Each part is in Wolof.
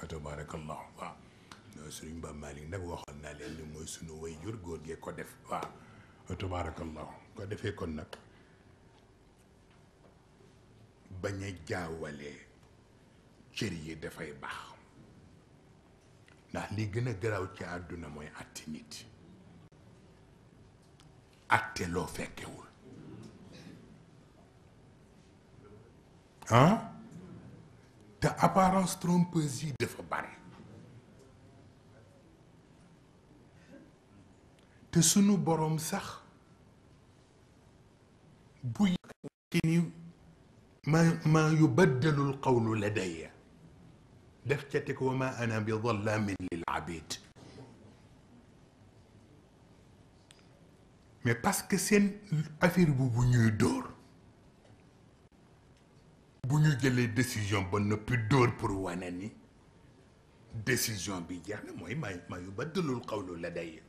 tabarakallah waaw sëriñ Ba Malick nag waxoon naa leen ni mooy sunu waajur góor gee ko def waaw tabarakallah ko defee kon nag bañ a jaawale cër yi dafay baax ndax li gën a garaaw ci àdduna mooy àtte nit àtte loo fekkewul te apparence trompeuse yi dafa bare te sunu boroom sax bu ci ni ma yubaddalul qawlu ladayya def ca teg wa ma ana bi dhallamin lil abid mais parce que seen affaire bu ñuy dóor bu ñu jëlee décision ba noppi dóor pour wane ni décision bi jeex na mooy ma yubaddalul qawlu ladayya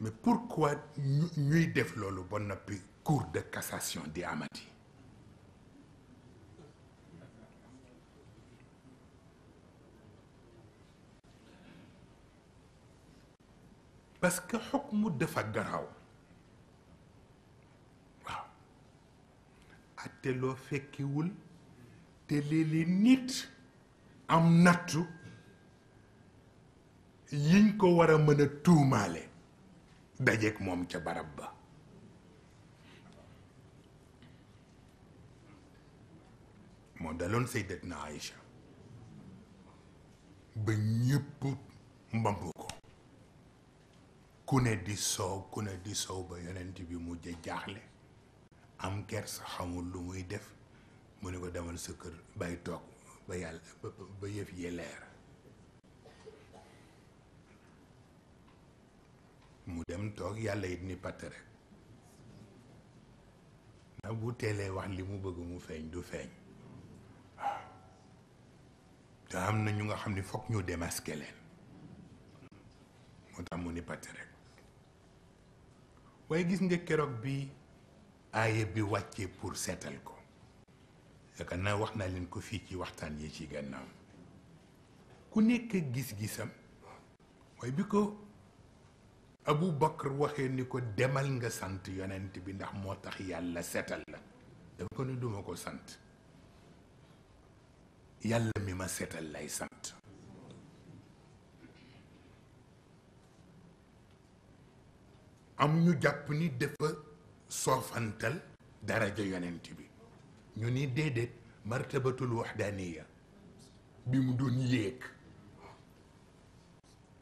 mais pourquoi ñuy def loolu ba noppi cour de cassation di amati parce que xukmu dafa garaaw waaw atte loo fekkiwul te léeg-léeg nit am nattu yiñ ko war a mën a tuumaale dajeek moom ca barab ba moo daloon Sayyidatna Aïcha ba ñépp mbambu ko ku ne di soow ba yonent bi mujj jaaxle am kersa xamul lu muy def mu ne ko demal sa kër bay toog ba yàlla ba yëf yi leer mu dem toog yàlla it ni patt rek ndax bu teelee wax li mu bëgg mu feeñ du feeñ waaw te am na ñu nga xam ni fokk ñu démasqué leen moo tax mu ni patt rek waaye gis nga keroog bi aaye bi wàccee pour seetal ko yaakaar naa wax naa leen ko fii ci waxtaan yi ci gannaaw ku nekk gis-gisam waaye bi ko Abu Bakr waxee ni ko demal nga sant yonent bi ndax moo tax yàlla seetal la dafa ko ni duma ko sant yàlla mi ma seetal lay sant am ñu jàpp ni dafa soofantal daraja yonent bi ñu ni déedéet martabatul waxdaaniya bi mu doon yéeg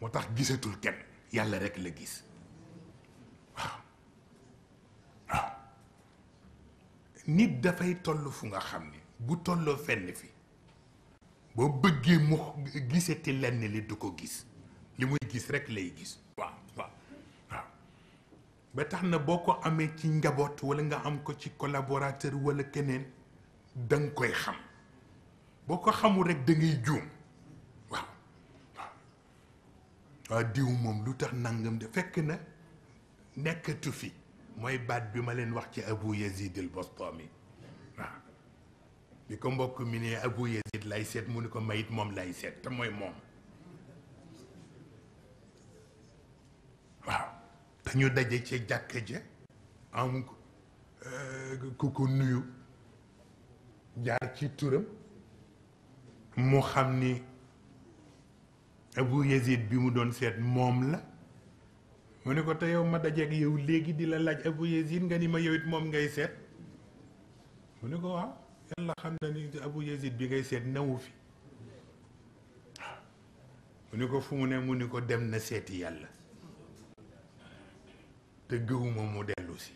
moo tax gisatul kenn yàlla rekk la gis waaw nit dafay toll fu nga xam ni bu tolloo fenn fi boo bëggee mu gisati lenn li du ko gis li muy gis rekk lay gis waaw ba tax na boo ko amee ci njaboot walla nga am ko ci collaborateur walla keneen danga koy xam boo ko xamul rekk da ngay juum waaw diw moom lu tax nangam de fekk na nekkatu fi mooy baat bi ma leen wax ci Abu Yazid al-Bastami waaw bi ko mbokk mi ne Abu Yazid lay seet mu ni ko mayit moom lay seet te mooy moom waaw dañu daje ca jàkka ja am ku ko nuyu jaar ci turam mu xam ni Abu Yazid bi mu doon seet moom la mu ne ko te yow ma dajeeg yow léegi di la laaj Abu Yazid nga ni ma yow it moom ngay seet mu ne ko waaw yàlla xam na ni Abu Yazid bi ngay seet newu fi mu ne ko fu mu ne mu ni ko dem na seeti yàlla te gëwuma mu dellu si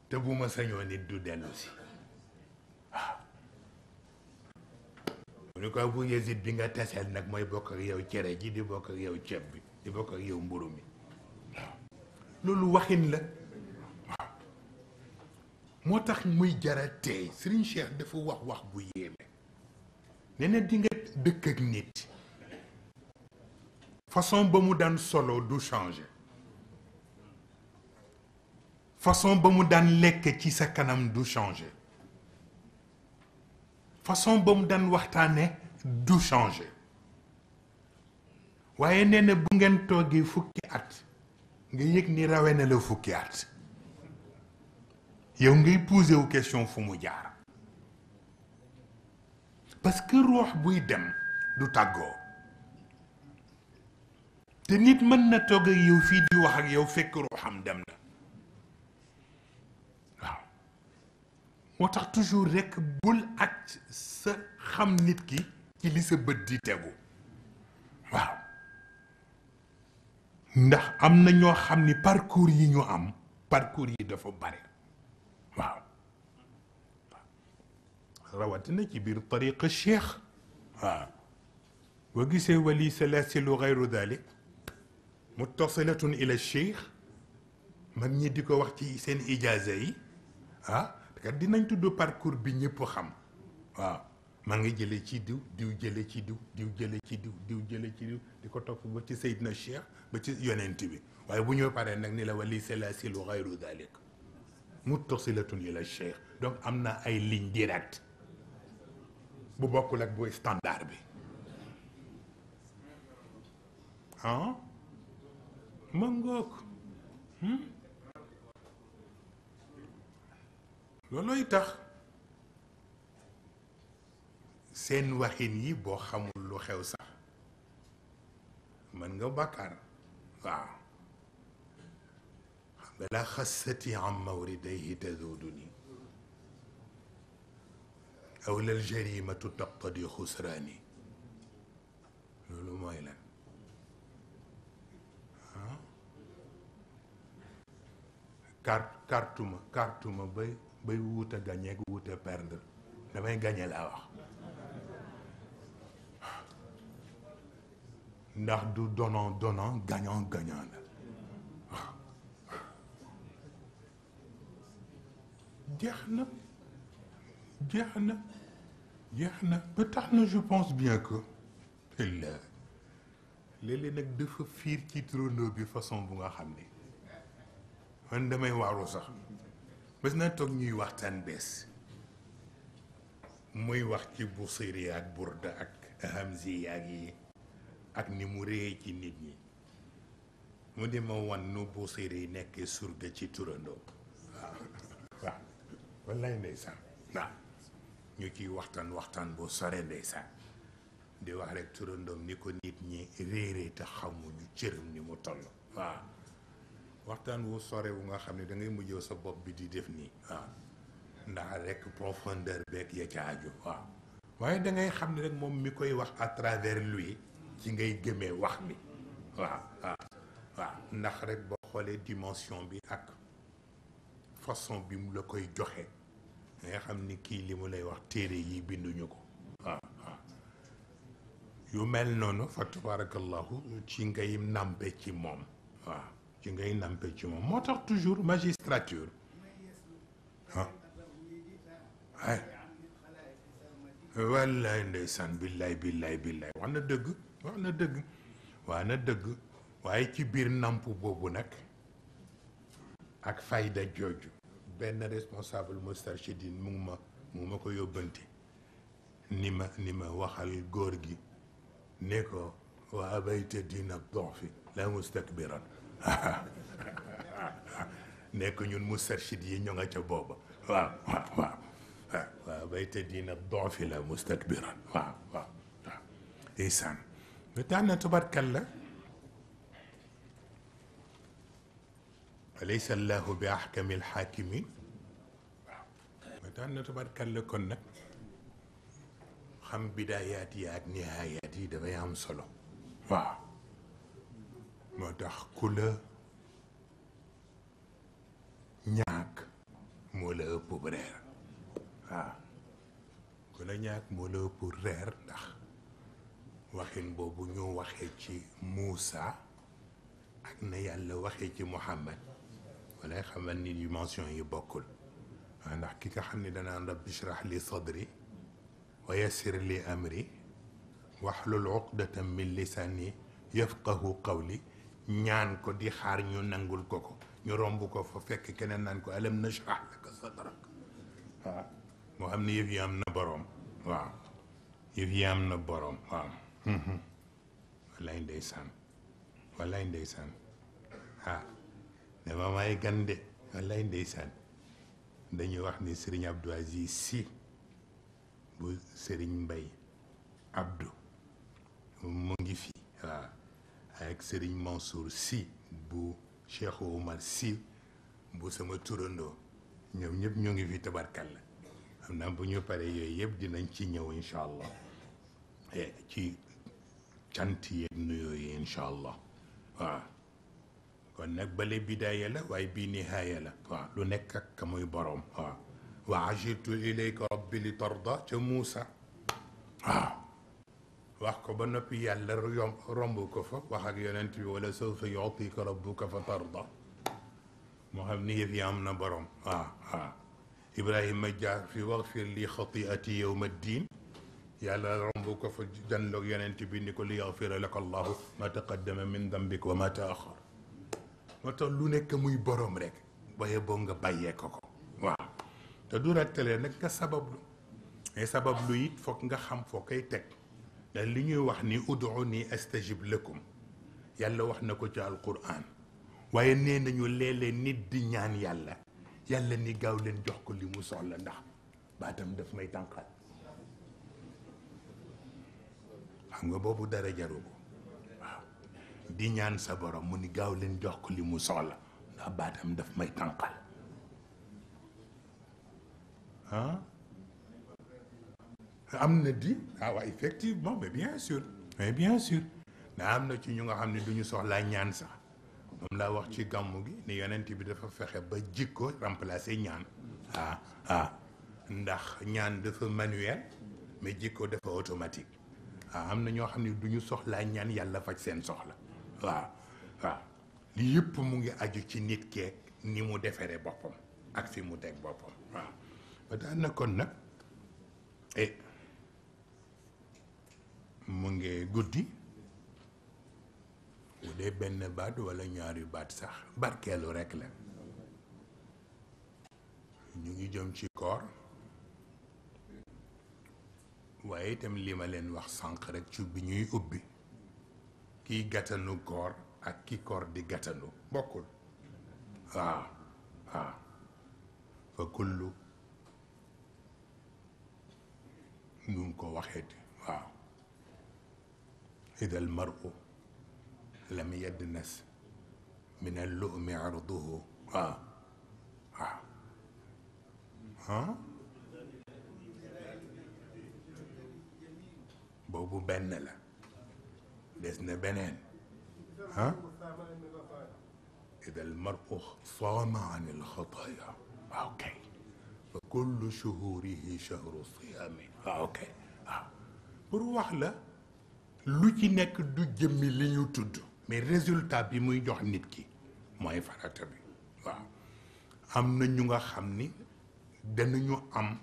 te bu ma sañoo nit du dellu si waaw mu ne ko Abu Yazid bi nga taseel nag mooy bokk ak yow cere ji di bokk ak yow ceeb bi di bokk ak yow mburu mi waaw loolu waxin la waaw moo tax muy jara tey Serigne Cheikh dafa wax bu yéeme nee na di nga dëkk ak nit façon ba mu daan solo du changer façon ba mu daan lekk ci sa kanam du changer façon ba mu daan waxtaane du changer waaye nee na bu ngeen toogee fukki at nga yëg ni rawe na la fukki at yow ngay posé wu question fu mu jaar parce que ruux buy dem du tàggoo te nit mën na toog ak yow fii di wax ak yow fekk ruuxam dem na waaw moo tax toujours rekk bul ak sa xam nit ki ci li sa bët di tegu waaw ndax am na ñoo xam ni parcours yi ñu am parcours yi dafa bare waaw rawatina ci biir tariqa cheikh waaw boo gisee wali salasilu gayru dalik muttasilatun ila cheikh mag ñi di ko wax ci seen ijaaza yi kat dinañ tudd parcours bi ñëpp xam waaw maa ngi jële ci diw diw jële ci diw diw jële ci diw diw jële ci diw di ko topp ba ci Seydina Cheikh ba ci yonent bi waaye bu ñëw paree nag ni la wali salasilu gayru dalik muttasilatun ila cheikh donc am na ay ligne directe bu bokkul ak bu standard bi ma ngoog loolooy tax seen waxin yi boo xamul lu xew sax mën nga bàkkaar waaw bala xasati am mawridayhi tazuduni aw lal jarimatu taqtadi xusraani loolu mooy lan kartuma bay wut a gagné ak wut a perdre damay gagné laa wax ndax du donnant donnant gagnant gagnant la jeex na ba tax na je pense bien que léeg-léeg nag dafa fiir ci turandoo bi façon bu nga xam ne man damay waaru sax bés naa toog ñuy waxtaan bees muy wax ci Busiri ak Burda ak Hamzi ak yi ak ni mu réyee ci nit ñi mu di ma wan nu Busiri nekkee surga ci turandoo waaw wallaay ndeysaan waaw ñu ciy waxtaan bu sore ndeysaan di wax rek turandoom ni ko nit ñi réeree te xamuñu cëram ni mu toll waaw waxtaan wu sore wu nga xam ne da ngay mujjee sa bopp bi di def nii waaw ndax rek profondeur beeg ya ca aju waaw waaye da ngay xam ne rek moom mi koy wax à travers lui ci ngay gëmee wax mi waaw ndax rek boo xoolee dimension bi ak façon bi mu la koy joxe nga xam ni kii li mu lay wax téere yi binduñu ko waaw yu mel noonu fa tabarakallahu ci ngay nampe ci moom waaw ci ngay nampe ci moom moo tax toujours magistrature ay wallaay ndeysaan billaay wax na dëgg waaye ci biir namp boobu nag ak fayda jooju benn responsable Moustarchidine mu ma ko yóbbante ni ma waxal góor gi ne ko wa abayta diina dofi la mustakbiran ne ko ñun Moustarchid yi ñoo nga ca booba waaw wa abayta diina dofi la mustakbiran waaw ndeysaan lu tax na tubarkalla alaysa allahu bi ahkami alxaakimin waaw lu tax na tubarkalla kon nag xam bidaayaat yi ak nihaayaat yi dafay am solo waaw moo tax ku la ñaak moo la ëpp reer waaw ku la ñaak moo la ëpp reer ndax waxin boobu ñu waxee ci Muusa ak na yàlla waxee ci Muhammad wala xamal ni dimension yi bokkul waaw ndax ki nga xam ne danaan rabbi shrah li sadri wa yassir li amri wahlul uqdatan min lisani yafqahu qawli ñaan ko di xaar ñu nangul ko ñu romb ko fa fekk keneen naan ko alam nashrah laka sadrak waaw moo xam ne yëf yi am na boroom waaw yëf yi am na boroom waaw wallaay ndeysaan wallaay ndeysaan dama may gande wallaay ndeysaan dañuy wax ni Serigne Abdou Aziz Sy bu Serigne Mbaye Abdou mu ngi fi waaw ak Serigne Mansour Sy bu Cheikh Oumar Sy bu sama turandoo ñoom ñëpp ñoo ngi fi tabarkalla xam naa bu ñu paree yooyu yëpp dinañ ci ñëw incha allah ci cant yeeg nuyoo yi incha allah waaw kon nag bale bidaaya la waaye bii nihaaya la waaw lu nekk ak ka muy boroom waaw wa ajiltu ilayka rabbi li tarda ca Muusa waaw wax ko ba noppi yàlla romb ko fa wax ak yonent bi wala sawfa yu'tika rabbuka fa tarda moo xam ni yëf yi am na boroom waaw waaw Ibrahima jaar fi waghfir li xati'ati yawma ddin yàlla romb ko fa janloog yonent bi ni ko li yaghfira laka allahu ma taqaddama min dambik wa ma taaxar moo tax lu nekk muy boroom rek waaye boo nga bàyyee ko waaw te du rattalee nag nga sabablu mais sabablu it foog nga xam foo koy teg ndax li ñuy wax ni ud'uni astajib lakum yàlla wax na ko ci alquran waaye nee nañu léeg-léeg nit di ñaan yàlla yàlla ni gaaw leen jox ko li mu soxla ndax baatam daf may tànqal xam nga boobu dara jaru ko waaw di ñaan sa borom mu ni gaaw leen jox ko li mu soxla ndax baatam daf may tànqal am na di waaw effectivement mais bien sûr na am na ci ñu nga xam ne du ñu soxlaa ñaan sax moom laa wax ci gàmmu gi ni yonent bi dafa fexe ba jikko remplacer ñaan ndax ñaan dafa manuel mais jikko dafa automatique am na ñoo xam ne du ñu soxlaa ñaan yàlla faj seen soxla waaw li yëpp mu ngi aju ci nit keek ni mu defaree boppam ak fi mu teg boppam waaw ba daan na kon nag mu ngi guddi bu dee benn baat walla ñaari baat sax barkeelu rekk la ñu ngi jëm ci koor waaye itam li ma leen wax sànq rekk ci bi ñuy ubbi kiy gàttanu koor ak ki koor di gàttanu bokkul waaw fa kullu nu ngi ko waxeeti waaw ida al maru lam yadnas min al lu'mi arduhu waaw boobu benn la des na beneen ida al maru saama an al xataaya waaw kay fa kullu shuhurihi shahru siyaami waaw kay pour wax la lu ci nekk du jëmmi li ñu tudd mais résultat bi muy jox nit ki mooy farata bi waaw am na ñu nga xam ni danañu am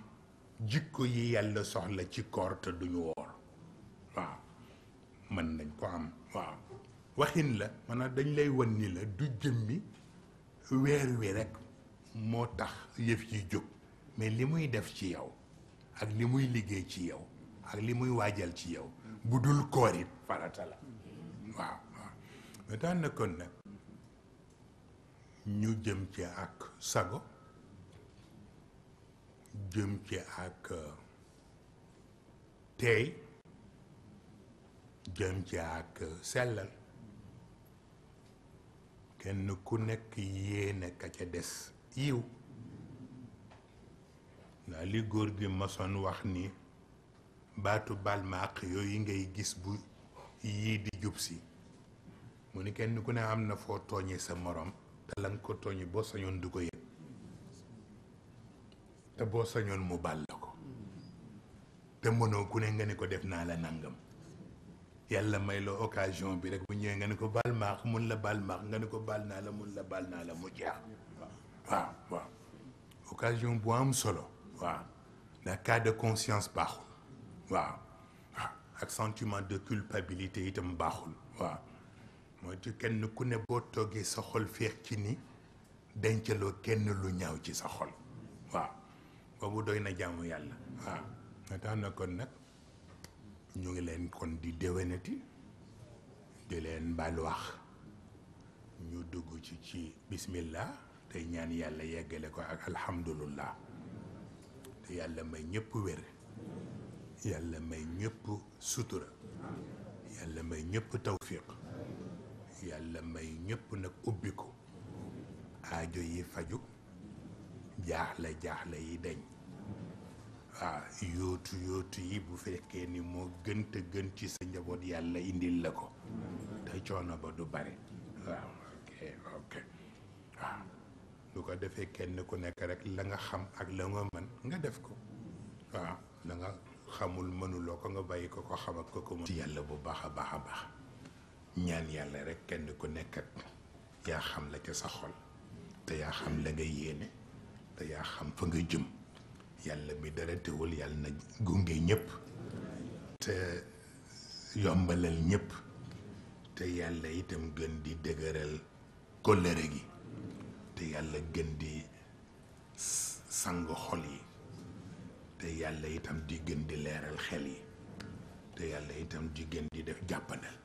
jikko yi yàlla soxla ci koor te duñu woor waaw mën nañ ko am waaw waxin la maanaam dañ lay wan ni la du jëmmi weer wi rekk moo tax yëf yi jóg mais li muy def ci yow ak li muy liggéey ci yow ak li muy waajal ci yow bu dul koor it farata la waaw mais daan na kon nag ñu jëm ci ak sago jëm ci ak teey jëm ci ak sellal kenn ku nekk yéene ka ca des yiw ndax li góor gi masoon wax ni baatu baal ma àq yooyu ngay gis bu yii di jub si mu ni kenn ku ne am na foo tooñee sa morom te la nga ko tooñi boo sañoon du ko yëg te boo sañoon mu baal la ko te mënoo ku ne nga ne ko def naa la nangam yàlla may la occasion bi rek bu ñëwee nga ne ko baal maax mun la baal maax nga ne ko baal naa la mun la baal naa la mu jeex waaw occasion bu am solo waaw ndax cas de conscience baaxul waaw ak sentiment de culpabilité itam baaxul waaw mooy ci kenn ku ne boo toogee sa xol féex ci ni dencaloo kenn lu ñaaw ci sa xol waaw boobu doy na jaamu yàlla waaw nga tax na kon nag ñu ngi leen kon di déwénati di leen baal wax ñu dugg ci bismillah tey ñaan yàlla yeggale ko ak alhamdulillah te yàlla may ñëpp wér yàlla may ñëpp sutura yàlla may ñëpp tawfiq yàlla may ñëpp nag ubbi ko aajo yi faju jaaxle yi dañ waaw yóotu yi bu fekkee ni moo gën te gën ci sa njaboot yàlla indil la ko te coono ba du bare waaw ok waaw lu ko defee kenn ku nekk rek la nga xam ak la nga mën nga def ko waaw la nga xamul mënuloo ko nga bàyyi ko ko xam ak ko ko mën ci yàlla bu baax a baax a baax ñaan yàlla rek kenn ku nekk ak yaa xam la ca sa xol te yaa xam la nga yéene te yaa xam fa nga jëm yàlla mi dara teewul yàlla na gunge ñëpp te yombalal ñëpp te yàlla itam gën di dëgëral kóllëre gi te yàlla gën di sang xol yi te yàlla itam di gën di leeral xel yi te yàlla itam di gën di def jàppandal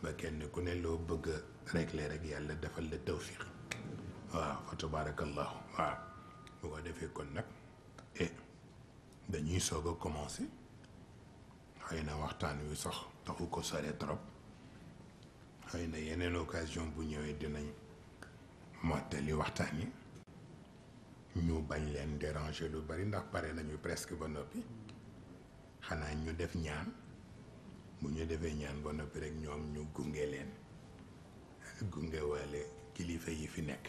ba kenn ku ne loo bëgg a régler rek yàlla defal la tawfiq waaw fa tabarakallahu waaw bu ko defee kon nag dañuy soog a commencé xëy na waxtaan wi sax taxu ko sore trop xëy na yeneen occasion bu ñëwee dinañ mottali waxtaan yi ñu bañ leen déranger lu bari ndax pare nañu presque ba noppi xanaa ñu def ñaan bu ñu defee ñaan ba noppi rek ñoom ñu gunge leen gunge wale kilifa yi fi nekk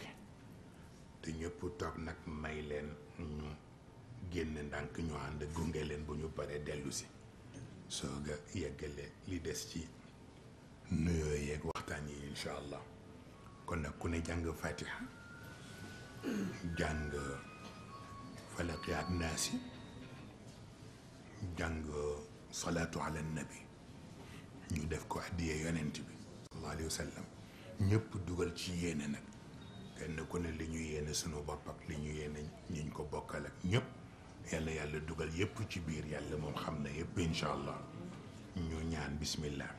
te ñëpp toog nag may leen ñu génn ndànk ñu ànd gunge leen bu ñu paree dellu si soog a yeggale li des ci nuyoo yeeg waxtaan yi incha allah kon nag ku ne jàng fatiha jàng falaqi ak naasi jàng salaatu ala nabi ñu def ko addiyee yonent bi sallallahu alayhi wa sallam ñëpp dugal ci yéene nag kenn ku ne li ñu yéene sunu bopp ak li ñu yéene ñiñ ko bokkal ak ñëpp yàlla dugal yëpp ci biir yàlla moom xam na yëpp incha allah ñu ñaan bismillah